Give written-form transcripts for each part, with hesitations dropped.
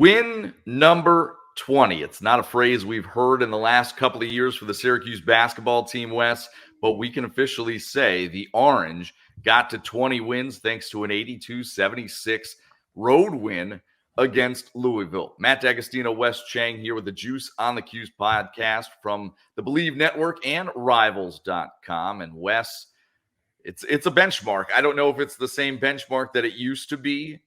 Win number 20. It's not a phrase we've heard in the last couple of years for the Syracuse basketball team, Wes, but we can officially say the Orange got to 20 wins thanks to an 82-76 road win against Louisville. Matt Dagostino, Wes Cheng here with the Juice on the Cuse podcast from the Believe Network and Rivals.com. And Wes, it's a benchmark. I don't know if it's the same benchmark that it used to be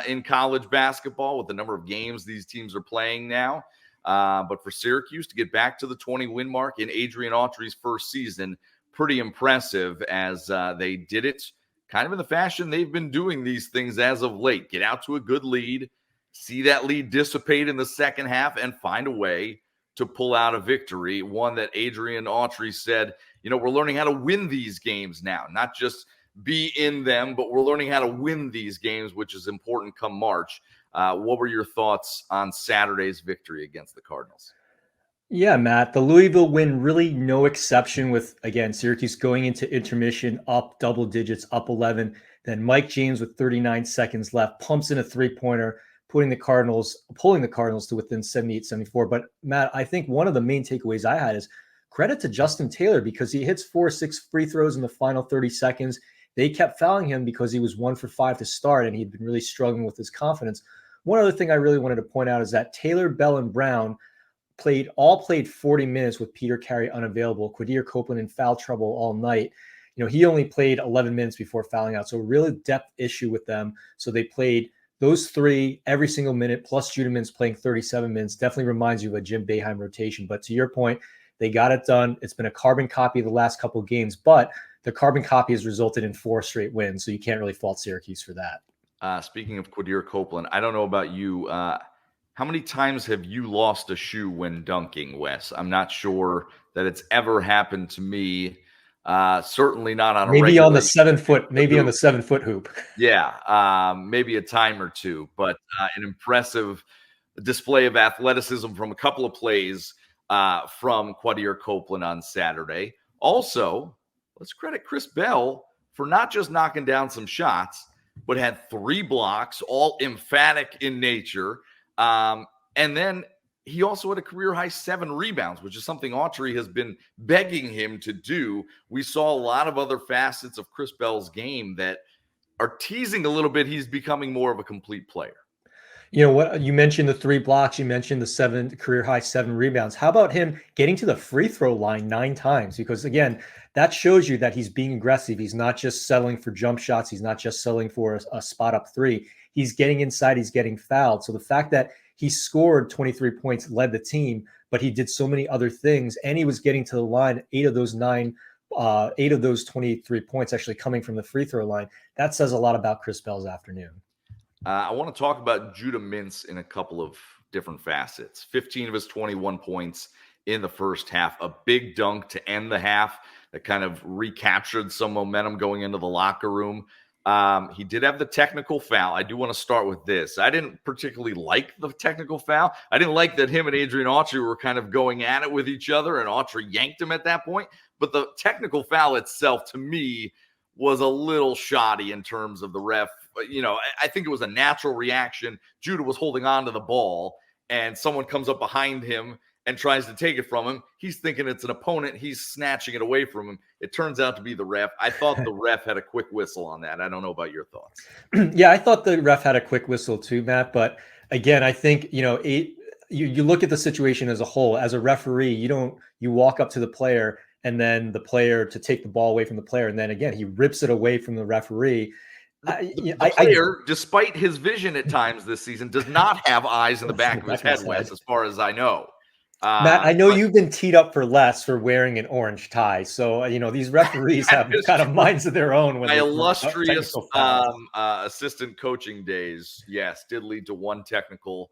in college basketball with the number of games these teams are playing now. But for Syracuse to get back to the 20-win mark in Adrian Autry's first season, pretty impressive as they did it kind of in the fashion they've been doing these things as of late. Get out to a good lead, see that lead dissipate in the second half, and find a way to pull out a victory, one that Adrian Autry said, we're learning how to win these games now, not just be in them, but we're learning how to win these games, which is important come March. What were your thoughts on Saturday's victory against the Cardinals? Yeah, Matt, the Louisville win, really no exception with, again, Syracuse going into intermission up double digits, up 11. Then Mike James with 39 seconds left pumps in a three-pointer, pulling the Cardinals to within 78-74. But Matt, I think one of the main takeaways I had is credit to Justin Taylor because he hits 4-6 free throws in the final 30 seconds. They kept fouling him because he was 1 for 5 to start, and he'd been really struggling with his confidence. One other thing I really wanted to point out is that Taylor, Bell, and Brown played 40 minutes with Peter Carey unavailable, Quadir Copeland in foul trouble all night. He only played 11 minutes before fouling out. So really depth issue with them. So they played those three every single minute, plus Judah Mintz playing 37 minutes. Definitely reminds you of a Jim Boeheim rotation. But to your point, they got it done. It's been a carbon copy of the last couple of games, but the carbon copy has resulted in 4 straight wins. So you can't really fault Syracuse for that. Speaking of Quadir Copeland, I don't know about you. How many times have you lost a shoe when dunking, Wes? I'm not sure that it's ever happened to me. Certainly not on maybe on the 7-foot, on the 7-foot hoop. Yeah, maybe a time or two, but an impressive display of athleticism from a couple of plays from Quadir Copeland on Saturday. Also, let's credit Chris Bell for not just knocking down some shots, but had 3 blocks, all emphatic in nature. And then he also had a career-high 7 rebounds, which is something Autry has been begging him to do. We saw a lot of other facets of Chris Bell's game that are teasing a little bit he's becoming more of a complete player. What you mentioned, the 3 blocks, you mentioned the career-high 7 rebounds. How about him getting to the free throw line 9 times? Because, again, that shows you that he's being aggressive. He's not just settling for jump shots. He's not just settling for a spot-up 3. He's getting inside. He's getting fouled. So the fact that he scored 23 points, led the team, but he did so many other things, and he was getting to the line 8 of those 23 points actually coming from the free throw line. That says a lot about Chris Bell's afternoon. I want to talk about Judah Mintz in a couple of different facets. 15 of his 21 points in the first half, a big dunk to end the half that kind of recaptured some momentum going into the locker room. He did have the technical foul. I do want to start with this. I didn't particularly like the technical foul. I didn't like that him and Adrian Autry were kind of going at it with each other, and Autry yanked him at that point. But the technical foul itself, to me, was a little shoddy in terms of the ref. I think it was a natural reaction. Judah was holding on to the ball, and someone comes up behind him and tries to take it from him. He's thinking it's an opponent. He's snatching it away from him. It turns out to be the ref. I thought the ref had a quick whistle on that. I don't know about your thoughts. Yeah, I thought the ref had a quick whistle too, Matt. But again, I think, you look at the situation as a whole. As a referee, you walk up to the player and then the player to take the ball away from the player. And then again, he rips it away from the referee. The player, despite his vision at times this season, does not have eyes in the back of his head, Wes, as far as I know. Matt, I know you've been teed up for less for wearing an orange tie. So, these referees have kind of minds of their own. My illustrious assistant coaching days, yes, did lead to 1 technical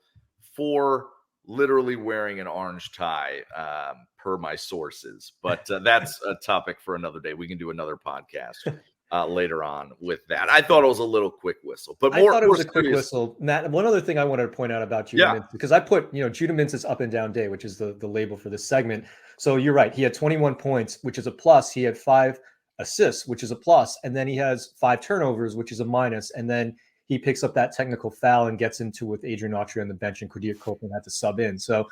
for literally wearing an orange tie, per my sources. But that's a topic for another day. We can do another podcast later on with that. I thought it was a little quick whistle, but I thought it was a quick whistle. Matt, one other thing I wanted to point out about Judah Mintz, because I put, Judah Mintz's up and down day, which is the label for this segment. So you're right. He had 21 points, which is a plus. He had 5 assists, which is a plus. And then he has 5 turnovers, which is a minus. And then he he picks up that technical foul and gets into with Adrian Autry on the bench, and Quadir Copeland had to sub in. So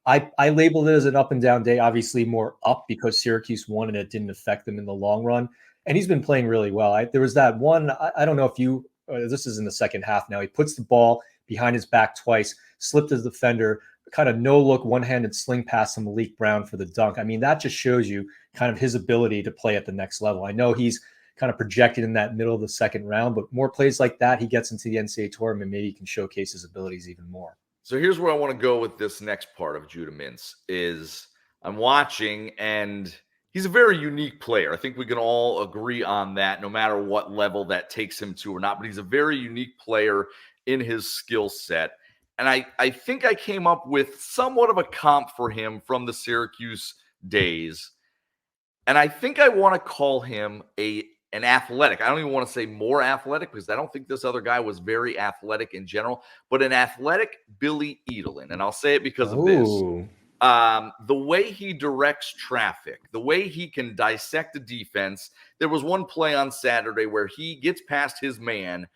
I labeled it as an up and down day, obviously more up because Syracuse won and it didn't affect them in the long run. And he's been playing really well. There was that one, I don't know if you, this is in the second half now, he puts the ball behind his back twice, slipped his defender, kind of no-look, one-handed sling pass to Malik Brown for the dunk. I mean, that just shows you kind of his ability to play at the next level. I know he's kind of projected in that middle of the second round, but more plays like that, he gets into the NCAA tournament, maybe he can showcase his abilities even more. So here's where I want to go with this next part of Judah Mintz is I'm watching, and he's a very unique player. I think we can all agree on that, no matter what level that takes him to or not. But he's a very unique player in his skill set. And I think I came up with somewhat of a comp for him from the Syracuse days. And I think I want to call him an athletic. I don't even want to say more athletic because I don't think this other guy was very athletic in general, but an athletic Billy Edelin. And I'll say it because of this. The way he directs traffic, the way he can dissect a defense. There was one play on Saturday where he gets past his man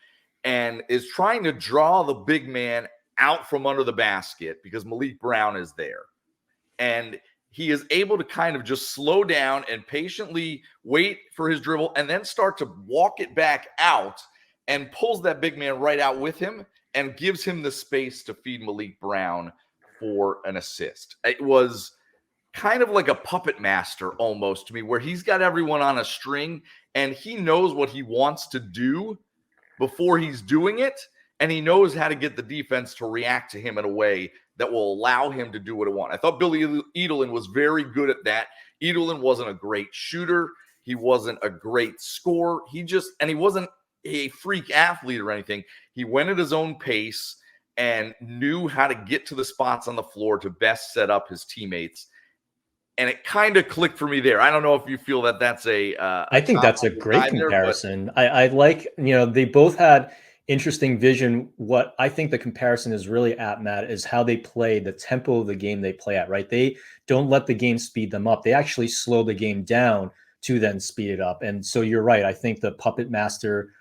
and is trying to draw the big man out from under the basket because Malik Brown is there. And he is able to kind of just slow down and patiently wait for his dribble and then start to walk it back out and pulls that big man right out with him and gives him the space to feed Malik Brown for an assist. It was kind of like a puppet master almost to me, where he's got everyone on a string and he knows what he wants to do before he's doing it. And he knows how to get the defense to react to him in a way that will allow him to do what he wants. I thought Billy Edelin was very good at that. Edelin wasn't a great shooter. He wasn't a great scorer. He wasn't a freak athlete or anything. He went at his own pace and knew how to get to the spots on the floor to best set up his teammates. And it kind of clicked for me there. I don't know if you feel that that's I think that's a great comparison. I like, they both had interesting vision. What I think the comparison is really at, Matt, is how they play, the tempo of the game they play at, right? They don't let the game speed them up. They actually slow the game down to then speed it up. And so you're right. I think the puppet master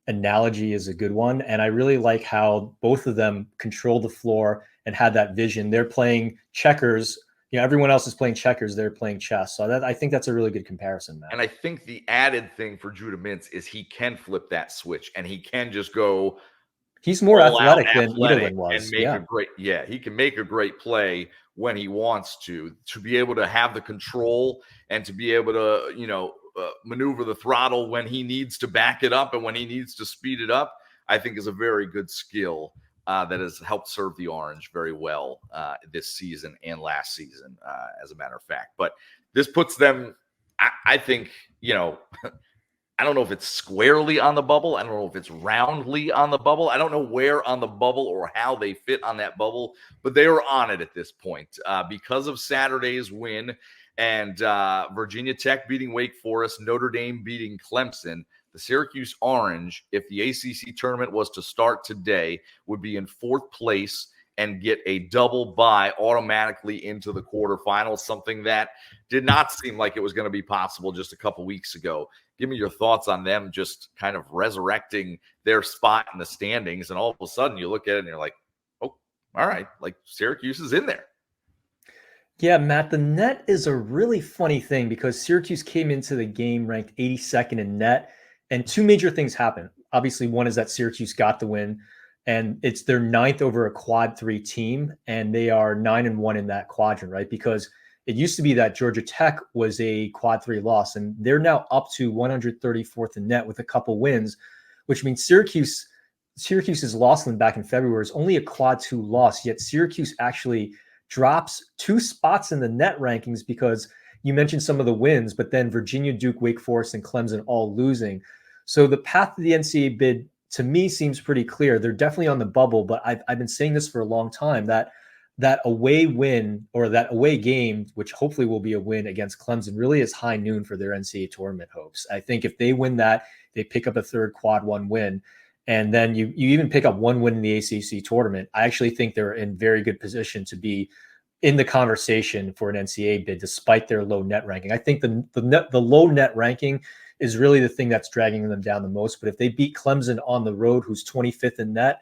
analogy is a good one. And I really like how both of them control the floor and had that vision. They're playing checkers. Everyone else is playing checkers. They're playing chess. So I think that's a really good comparison, Matt. And I think the added thing for Judah Mintz is he can flip that switch and he can just go. He's more athletic than Edelin was. And he can make a great play when he wants to be able to have the control and to be able to, maneuver the throttle when he needs to back it up and when he needs to speed it up, I think is a very good skill. That has helped serve the Orange very well this season and last season, as a matter of fact. But this puts them, I think, I don't know if it's squarely on the bubble. I don't know if it's roundly on the bubble. I don't know where on the bubble or how they fit on that bubble, but they are on it at this point because of Saturday's win and Virginia Tech beating Wake Forest, Notre Dame beating Clemson. The Syracuse Orange, if the ACC tournament was to start today, would be in fourth place and get a double bye automatically into the quarterfinals, something that did not seem like it was going to be possible just a couple weeks ago. Give me your thoughts on them just kind of resurrecting their spot in the standings. And all of a sudden you look at it and you're like, oh, all right, like Syracuse is in there. Yeah, Matt, the net is a really funny thing because Syracuse came into the game ranked 82nd in net. And two major things happen. Obviously, one is that Syracuse got the win, and it's their 9th over a quad 3 team, and they are 9-1 in that quadrant, right? Because it used to be that Georgia Tech was a quad 3 loss, and they're now up to 134th in net with a couple wins, which means Syracuse's loss back in February is only a quad 2 loss, yet Syracuse actually drops 2 spots in the net rankings because you mentioned some of the wins, but then Virginia, Duke, Wake Forest, and Clemson all losing. So the path to the NCAA bid, to me, seems pretty clear. They're definitely on the bubble, but I've been saying this for a long time, that away win or that away game, which hopefully will be a win against Clemson, really is high noon for their NCAA tournament hopes. I think if they win that, they pick up a third quad 1 win, and then you even pick up 1 win in the ACC tournament. I actually think they're in very good position to be in the conversation for an NCAA bid, despite their low net ranking. I think the low net ranking is really the thing that's dragging them down the most. But if they beat Clemson on the road, who's 25th in net,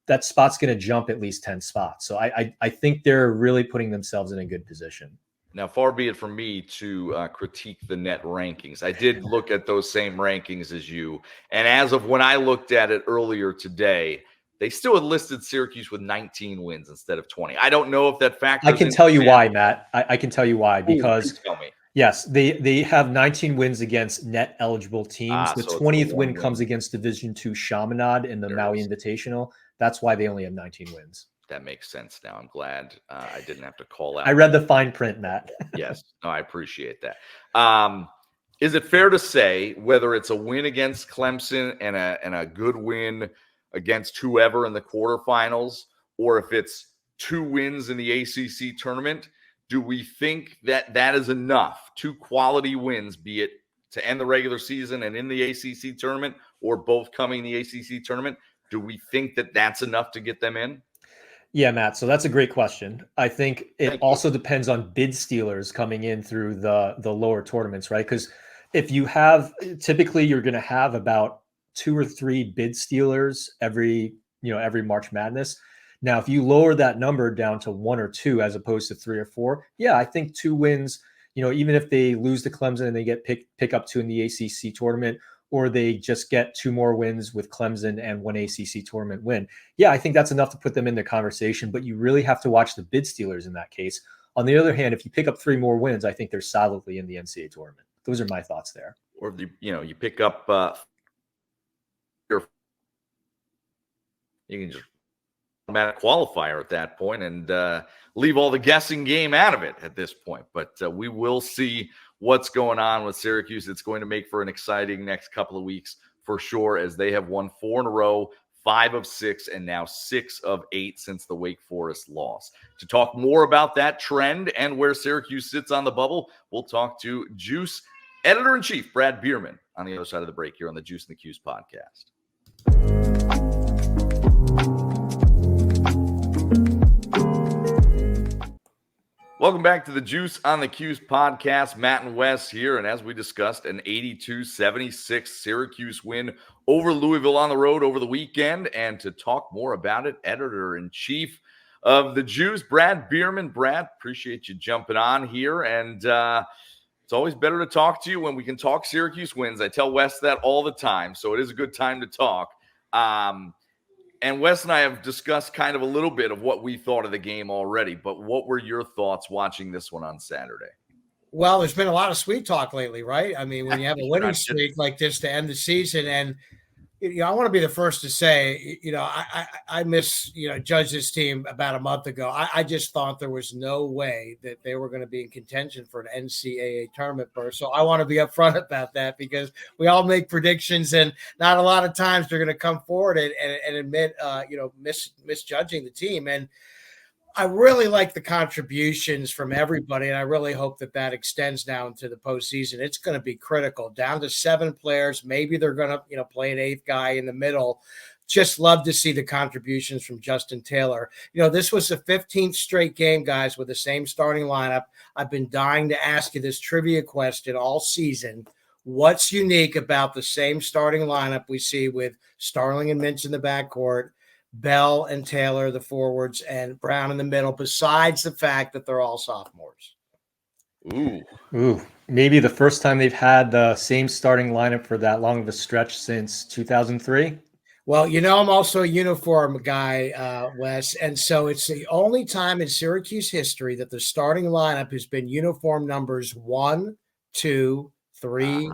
that spot's going to jump at least 10 spots. So I think they're really putting themselves in a good position. Now, far be it from me to critique the net rankings. I did look at those same rankings as you. And as of when I looked at it earlier today, they still had listed Syracuse with 19 wins instead of 20. I don't know if that factors in. I can tell you why, Matt. I can tell you why. Because tell me. Yes, they have 19 wins against net eligible teams. The So 20th win comes against Division II Chaminade in the Maui Invitational. That's why they only have 19 wins. That makes sense now. I'm glad I didn't have to call out. I read the fine print, Matt. Yes. No, I appreciate that. Is it fair to say whether it's a win against Clemson and a good win against whoever in the quarterfinals, or if it's 2 wins in the ACC tournament, do we think that that is enough? 2 quality wins, be it to end the regular season and in the ACC tournament, or both coming in the ACC tournament? Do we think that that's enough to get them in? Yeah, Matt. So that's a great question. I think it also depends on bid stealers coming in through the lower tournaments, right? Because if you have, typically you're going to have about 2 or 3 bid stealers every March Madness. Now, if you lower that number down to 1 or 2 as opposed to 3 or 4, yeah, I think 2 wins, even if they lose to Clemson and they get pick up 2 in the ACC tournament, or they just get 2 more wins with Clemson and 1 ACC tournament win. Yeah, I think that's enough to put them in the conversation, but you really have to watch the bid stealers in that case. On the other hand, if you pick up 3 more wins, I think they're solidly in the NCAA tournament. Those are my thoughts there. Or you pick up you can just automatic qualifier at that point and leave all the guessing game out of it at this point. But we will see what's going on with Syracuse. It's going to make for an exciting next couple of weeks for sure, as they have won 4 in a row, 5 of 6, and now 6 of 8 since the Wake Forest loss. To talk more about that trend and where Syracuse sits on the bubble, we'll talk to Juice Editor-in-Chief Brad Bierman on the other side of the break here on the Juice and the Cuse podcast. Welcome back to the Juice on the Cuse podcast. Matt and Wes here, and as we discussed, an 82-76 Syracuse win over Louisville on the road over the weekend. And to talk more about it, Editor-in-Chief of the Juice, Brad Bierman. Brad, appreciate you jumping on here, and it's always better to talk to you when we can talk Syracuse wins. I tell Wes that all the time, so it is a good time to talk. And Wes and I have discussed kind of a little bit of what we thought of the game already, but what were your thoughts watching this one on Saturday? Well, there's been a lot of sweet talk lately, right? I mean, when you have a winning streak like this to end the season, and I want to be the first to say, I misjudged this team about a month ago. I just thought there was no way that they were going to be in contention for an NCAA tournament berth. So I want to be upfront about that, because we all make predictions, and not a lot of times they're going to come forward and admit, misjudging the team. And I really like the contributions from everybody, and I really hope that extends now into the postseason. It's going to be critical. Down to 7 players. Maybe they're going to, play an 8th guy in the middle. Just love to see the contributions from Justin Taylor. This was the 15th straight game, guys, with the same starting lineup. I've been dying to ask you this trivia question all season. What's unique about the same starting lineup we see with Starling and Mintz in the backcourt, Bell and Taylor, the forwards, and Brown in the middle, besides the fact that they're all sophomores? Ooh. Maybe the first time they've had the same starting lineup for that long of a stretch since 2003. Well, I'm also a uniform guy, Wes, and so it's the only time in Syracuse history that the starting lineup has been uniform numbers 1, 2, 3,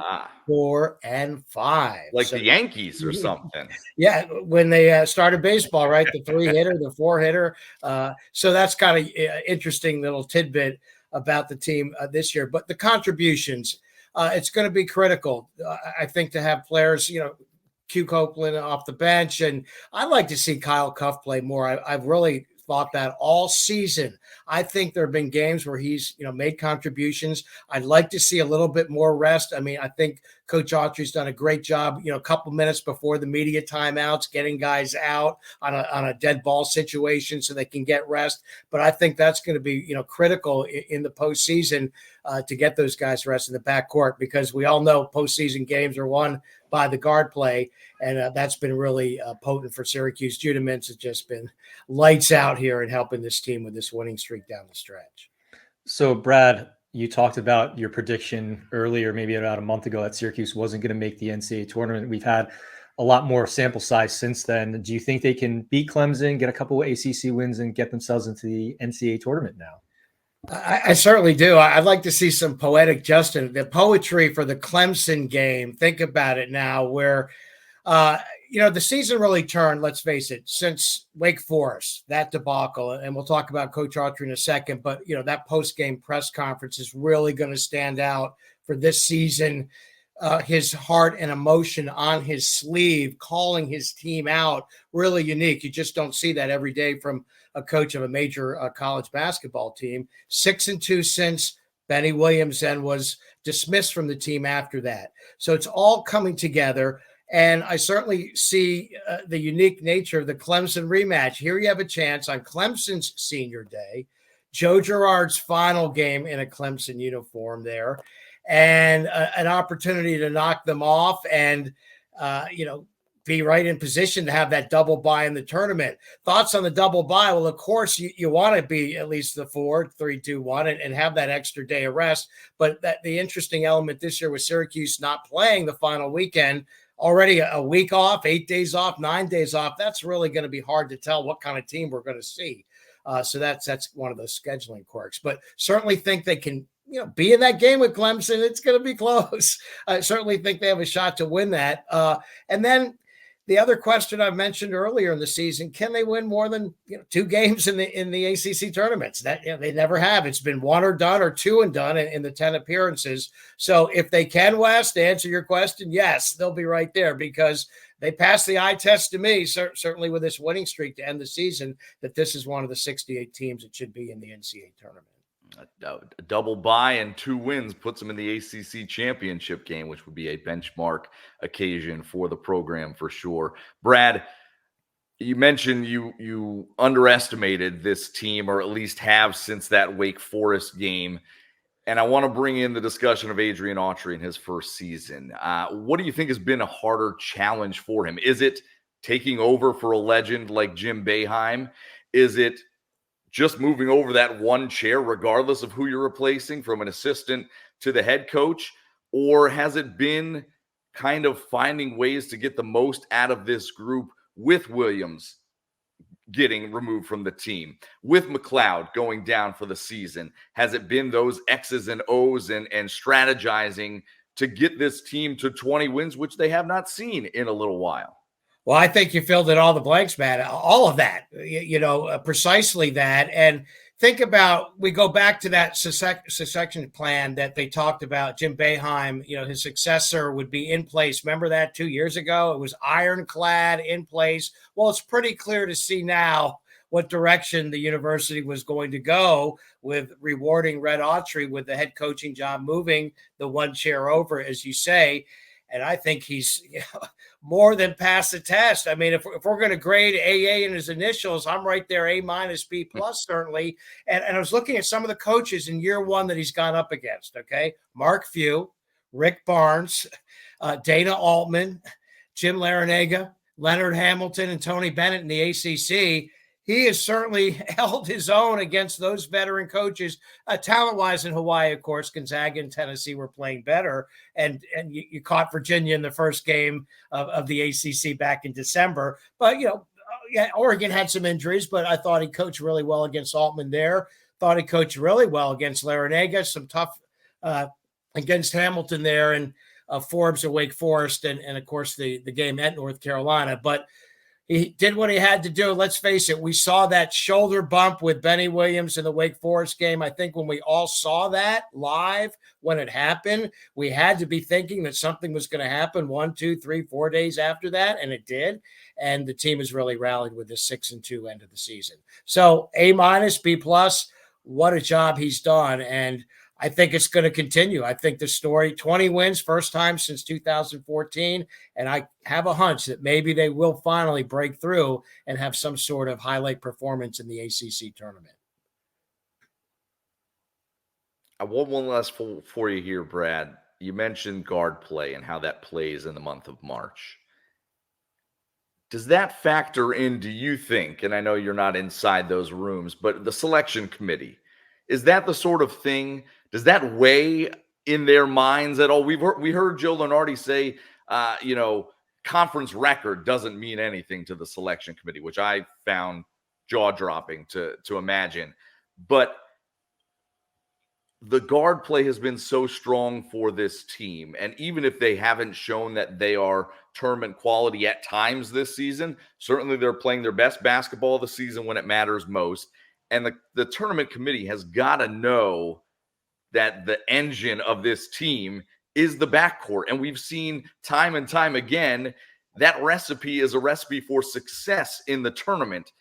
4, and 5. Like the Yankees or something. Yeah, when they started baseball, right? The 3-hitter, the 4-hitter. So that's kind of interesting little tidbit about the team this year. But the contributions, it's going to be critical, I think, to have players, Q Copeland off the bench. And I'd like to see Kyle Cuff play more. I've really thought that all season. I think there have been games where he's, made contributions. I'd like to see a little bit more rest. I mean, I think Coach Autry's done a great job, a couple minutes before the media timeouts, getting guys out on a dead ball situation so they can get rest. But I think that's going to be, critical in the postseason to get those guys rest in the backcourt, because we all know postseason games are won by the guard play, and that's been really potent for Syracuse. Judah Mintz has just been lights out here and helping this team with this winning streak down the stretch. So, Brad, you talked about your prediction earlier, maybe about a month ago, that Syracuse wasn't going to make the NCAA tournament. We've had a lot more sample size since then. Do you think they can beat Clemson, get a couple of ACC wins, and get themselves into the NCAA tournament now? I certainly do. I'd like to see some poetic justice, the poetry for the Clemson game. Think about it now, where, the season really turned, let's face it, since Wake Forest, that debacle. And we'll talk about Coach Autry in a second, but, that post-game press conference is really going to stand out for this season. His heart and emotion on his sleeve, calling his team out, really unique. You just don't see that every day from a coach of a major college basketball team. 6-2 since Benny Williams then was dismissed from the team after that. So it's all coming together. And I certainly see the unique nature of the Clemson rematch. Here you have a chance on Clemson's senior day, Joe Girard's final game in a Clemson uniform there, and an opportunity to knock them off and, be right in position to have that double bye in the tournament. Thoughts on the double bye? Well, of course, you want to be at least the 4-3-2-1 and have that extra day of rest. But the interesting element this year with Syracuse not playing the final weekend, already a week off, 8 days off, 9 days off, that's really going to be hard to tell what kind of team we're going to see. So that's one of those scheduling quirks. But certainly think they can be in that game with Clemson. It's going to be close. I certainly think they have a shot to win that. And then the other question I've mentioned earlier in the season, can they win more than 2 games in the ACC tournaments? That they never have. It's been 1 or done or 2 and done in the 10 appearances. So if they can, Wes, to answer your question, yes, they'll be right there, because they passed the eye test to me, certainly with this winning streak to end the season, that this is one of the 68 teams that should be in the NCAA tournament. A double bye and 2 wins puts them in the ACC championship game, which would be a benchmark occasion for the program for sure. Brad, you mentioned you underestimated this team, or at least have since that Wake Forest game. And I want to bring in the discussion of Adrian Autry in his first season. What do you think has been a harder challenge for him? Is it taking over for a legend like Jim Boeheim? Is it just moving over that one chair, regardless of who you're replacing, from an assistant to the head coach? Or has it been kind of finding ways to get the most out of this group, with Williams getting removed from the team, with McLeod going down for the season? Has it been those X's and O's and strategizing to get this team to 20 wins, which they have not seen in a little while? Well, I think you filled in all the blanks, Matt. All of that, precisely that. And think about, we go back to that succession plan that they talked about. Jim Boeheim, his successor would be in place. Remember that 2 years ago? It was ironclad in place. Well, it's pretty clear to see now what direction the university was going to go with rewarding Red Autry with the head coaching job, moving the one chair over, as you say. And I think he's more than passed the test. I mean, if we're going to grade AA in his initials, I'm right there, A-, B+, certainly. And I was looking at some of the coaches in year one that he's gone up against, okay? Mark Few, Rick Barnes, Dana Altman, Jim Larinaga, Leonard Hamilton, and Tony Bennett in the ACC. He has certainly held his own against those veteran coaches. Talent-wise in Hawaii, of course, Gonzaga and Tennessee were playing better. And you caught Virginia in the first game of the ACC back in December. But, Oregon had some injuries, but I thought he coached really well against Altman there. Thought he coached really well against Larinaga, some tough against Hamilton there, and Forbes at Wake Forest, and of course, the game at North Carolina. But he did what he had to do. Let's face it. We saw that shoulder bump with Benny Williams in the Wake Forest game. I think when we all saw that live, when it happened, we had to be thinking that something was going to happen 1, 2, 3, 4 days after that. And it did. And the team has really rallied with this 6-2 end of the season. So A-, B+, what a job he's done. And I think it's going to continue. I think the story, 20 wins, first time since 2014. And I have a hunch that maybe they will finally break through and have some sort of highlight performance in the ACC tournament. I want one last for you here, Brad. You mentioned guard play and how that plays in the month of March. Does that factor in, do you think, and I know you're not inside those rooms, but the selection committee, is that the sort of thing, does that weigh in their minds at all? We heard Joe Lunardi say, conference record doesn't mean anything to the selection committee, which I found jaw-dropping to imagine. But the guard play has been so strong for this team. And even if they haven't shown that they are tournament quality at times this season, certainly they're playing their best basketball of the season when it matters most. And the tournament committee has got to know that the engine of this team is the backcourt. And we've seen time and time again, that recipe is a recipe for success in the tournament.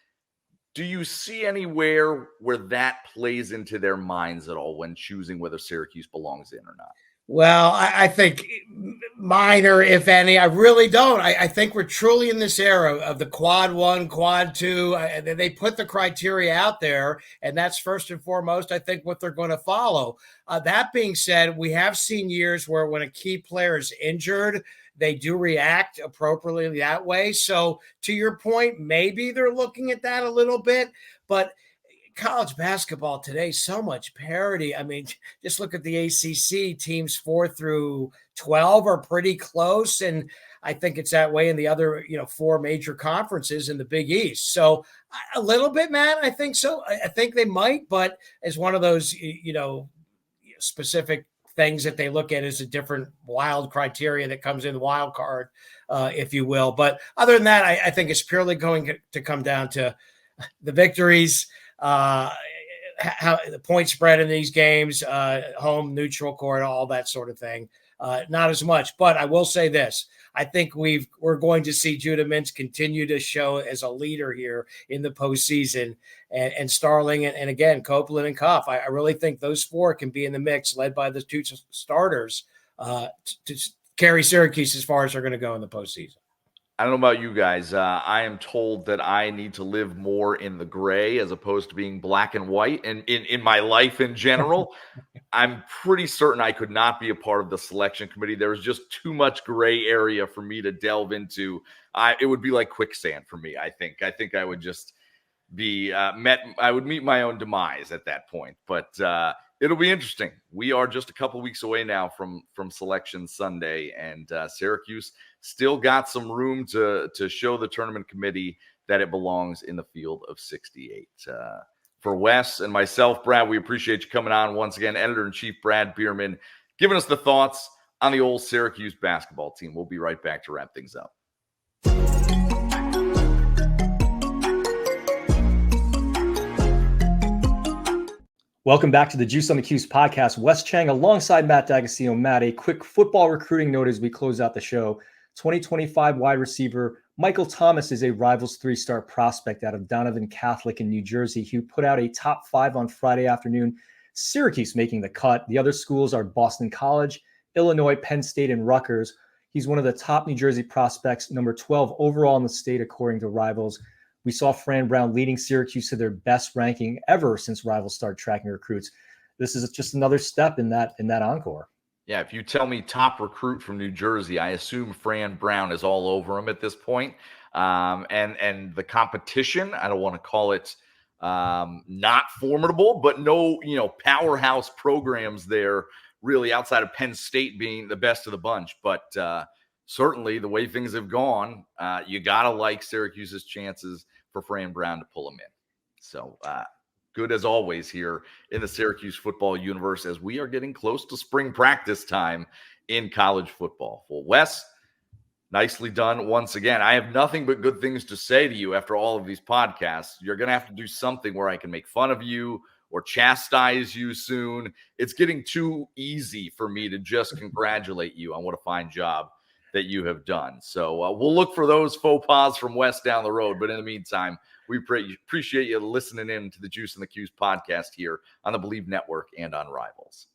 Do you see anywhere where that plays into their minds at all when choosing whether Syracuse belongs in or not? Well, I think minor, if any. I really don't. I think we're truly in this era of the quad one, quad two. They put the criteria out there, and that's first and foremost, I think, what they're going to follow. That being said, we have seen years where when a key player is injured, they do react appropriately that way. So to your point, maybe they're looking at that a little bit, but college basketball today, so much parity. I mean, just look at the ACC. Teams 4 through 12 are pretty close, and I think it's that way in the other, 4 major conferences in the Big East. So a little bit, Matt, I think so. I think they might, but as one of those, specific things that they look at as a different wild criteria that comes in the wild card, if you will. But other than that, I think it's purely going to come down to the victories, how the point spread in these games, home, neutral court, all that sort of thing. Not as much, but I will say this. I think we're going to see Judah Mintz continue to show as a leader here in the postseason, and Starling and again Copeland and Cuff. I really think those 4 can be in the mix, led by the 2 starters, to carry Syracuse as far as they're going to go in the postseason. I don't know about you guys. I am told that I need to live more in the gray as opposed to being black and white, and in my life in general. I'm pretty certain I could not be a part of the selection committee. There's just too much gray area for me to delve into. It would be like quicksand for me, I think. I think I would just be I would meet my own demise at that point. But it'll be interesting. We are just a couple weeks away now from Selection Sunday, and Syracuse still got some room to show the tournament committee that it belongs in the field of 68. For Wes and myself, Brad, we appreciate you coming on once again. Editor-in-Chief Brad Bierman giving us the thoughts on the old Syracuse basketball team. We'll be right back to wrap things up. Welcome back to the Juice on the Cuse podcast. Wes Cheng alongside Matt Dagostino. Matt, a quick football recruiting note as we close out the show. 2025 wide receiver Michael Thomas is a Rivals 3-star prospect out of Donovan Catholic in New Jersey, who put out a top 5 on Friday afternoon. Syracuse making the cut. The other schools are Boston College, Illinois, Penn State, and Rutgers. He's one of the top New Jersey prospects, number 12 overall in the state, according to Rivals. We saw Fran Brown leading Syracuse to their best ranking ever since Rivals started tracking recruits. This is just another step in that encore. Yeah, if you tell me top recruit from New Jersey, I assume Fran Brown is all over him at this point. And the competition, I don't want to call it not formidable, but no, powerhouse programs there really outside of Penn State being the best of the bunch. But certainly the way things have gone, you got to like Syracuse's chances for Fran Brown to pull him in. So good as always here in the Syracuse football universe as we are getting close to spring practice time in college football. Well, Wes, nicely done once again. I have nothing but good things to say to you after all of these podcasts. You're going to have to do something where I can make fun of you or chastise you soon. It's getting too easy for me to just congratulate you on what a fine job that you have done. So we'll look for those faux pas from Wes down the road. But in the meantime, we appreciate you listening in to the Juice and the Cuse podcast here on the Believe Network and on Rivals.